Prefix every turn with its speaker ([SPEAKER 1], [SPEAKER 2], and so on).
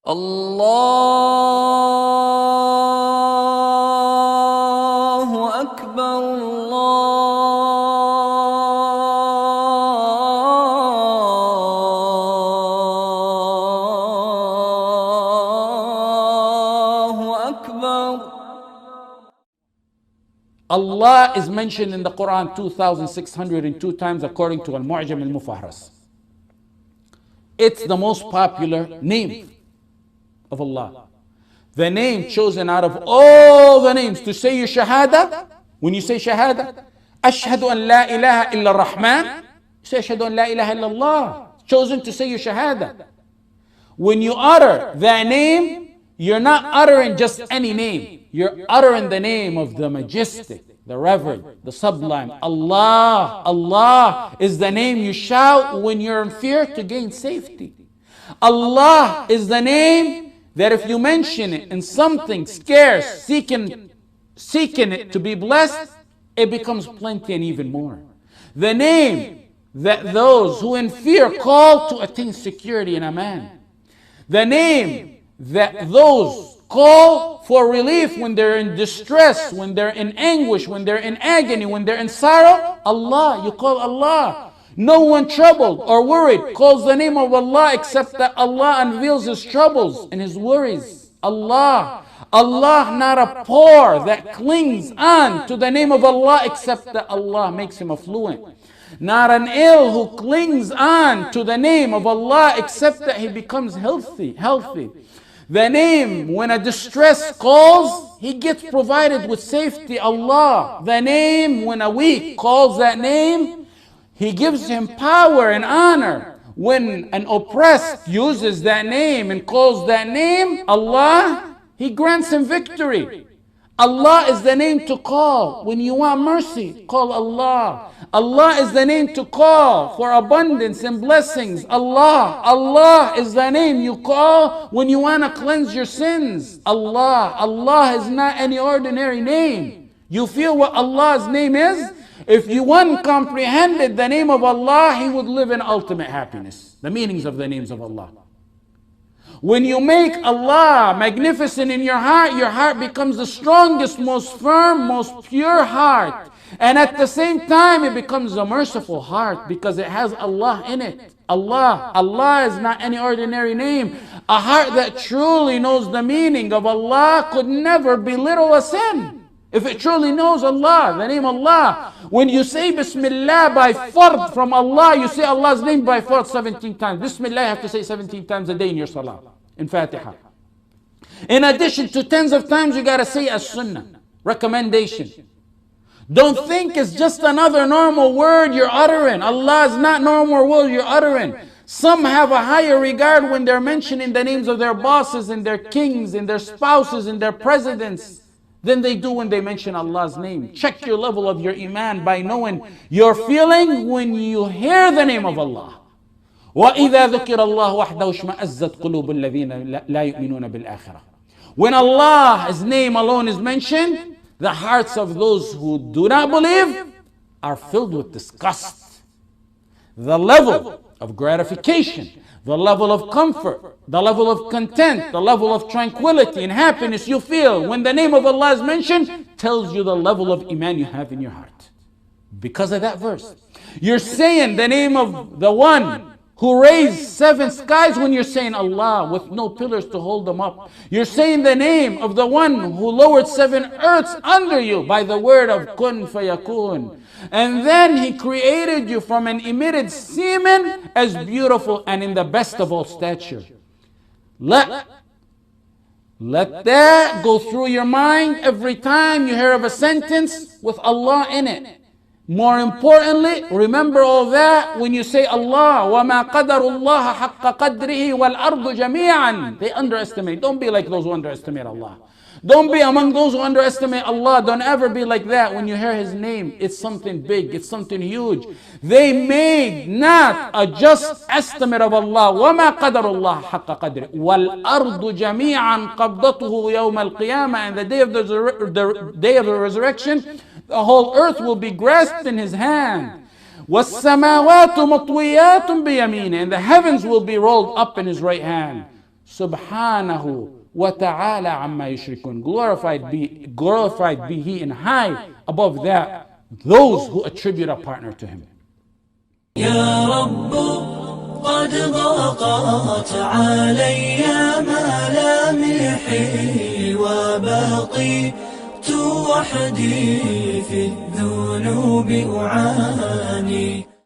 [SPEAKER 1] الله أكبر الله أكبر.
[SPEAKER 2] Allah is mentioned in the Quran 2,602 times according to Al-Mu'jam Al-Mufaharas. It's the most popular name of Allah. The name chosen out of all the names to say your shahada. When you say shahada, Ashhadu an la ilaha illa Rahman, you say Ashhadu an la ilaha illa Allah. Chosen to say your shahada. When you utter that name, you're not uttering just any name. You're uttering the name of the majestic, the reverend, the sublime. Allah. Allah is the name you shout when you're in fear to gain safety. Allah is the name that if you mention it in something scarce, seeking it to be blessed, it becomes plenty and even more. The name that those who in fear call to attain security and aman. The name that those call for relief when they're in distress, when they're in anguish, when they're in agony, when they're in sorrow. Allah, you call Allah. No one troubled or worried calls the name of Allah except that Allah unveils his troubles and his worries. Allah. Allah, not a poor that clings on to the name of Allah except that Allah makes him affluent. Not an ill who clings on to the name of Allah except that he becomes healthy. The name, when a distress calls, he gets provided with safety. Allah. The name, when a weak calls that name, he gives him power and honor. When an oppressed uses that name and calls that name, Allah, he grants him victory. Allah is the name to call. When you want mercy, call Allah. Allah is the name to call for abundance and blessings. Allah. Allah is the name you call when you want to cleanse your sins. Allah. Allah is not any ordinary name. You feel what Allah's name is? If you one comprehended the name of Allah, he would live in ultimate happiness. The meanings of the names of Allah. When you make Allah magnificent in your heart becomes the strongest, most firm, most pure heart. And at the same time, it becomes a merciful heart because it has Allah in it. Allah. Allah is not any ordinary name. A heart that truly knows the meaning of Allah could never belittle a sin. If it truly knows Allah, the name Allah. When you say Bismillah by fard from Allah, you say Allah's name by fard 17 times. Bismillah you have to say 17 times a day in your salah, in Fatiha. In addition to tens of times you got to say as sunnah, recommendation. Don't think it's just another normal word you're uttering. Allah is not normal word you're uttering. Some have a higher regard when they're mentioning the names of their bosses and their kings and their spouses and their presidents than they do when they mention Allah's name. Check your level of your iman by knowing your feeling when you hear the name of Allah. وَإِذَا ذُكِرَ اللَّهُ وَحْدَهُ اشْمَأَزَّتْ قُلُوبُ الَّذِينَ لَا يُؤْمِنُونَ بِالْآخِرَةِ. When Allah's name alone is mentioned, the hearts of those who do not believe are filled with disgust. The level of gratification, the level of comfort, the level of content, the level of tranquility and happiness you feel when the name of Allah is mentioned tells you the level of iman you have in your heart. Because of that verse. You're saying the name of the one who raised 7 skies when you're saying Allah with no pillars to hold them up. You're saying the name of the one who lowered 7 earths under you by the word of kun fayakun. And then he created you from an emitted semen as beautiful and in the best of all stature. Let that go through your mind every time you hear of a sentence with Allah in it. More importantly, remember all that when you say Allah. وَمَا قَدَرُ اللَّهَ حَقَّ قَدْرِهِ وَالْأَرْضُ جَمِيعًا. They underestimate. Don't be like those who underestimate Allah. Don't be among those who underestimate Allah. Don't ever be like that when you hear His name. It's something big. It's something huge. They made not a just estimate of Allah. وَمَا قَدَرُ اللَّهَ حَقَّ قَدْرِهِ وَالْأَرْضُ جَمِيعًا قَبْضَتُهُ يَوْمَ الْقِيَامَةِ. And the day of the resurrection, the whole earth will be grasped in His hand. وَالسَّمَاوَاتُ مَطْوِيَّاتٌ بِيَمِينِهِ. And the heavens will be rolled up in His right hand. Subhanahu wa ta'ala amma yushrikun. Glorified be He and high above that, those who attribute a partner to Him.
[SPEAKER 3] يا رب قد ضاقت علي ملامحي وبقيت وحدي في الذنوب أعاني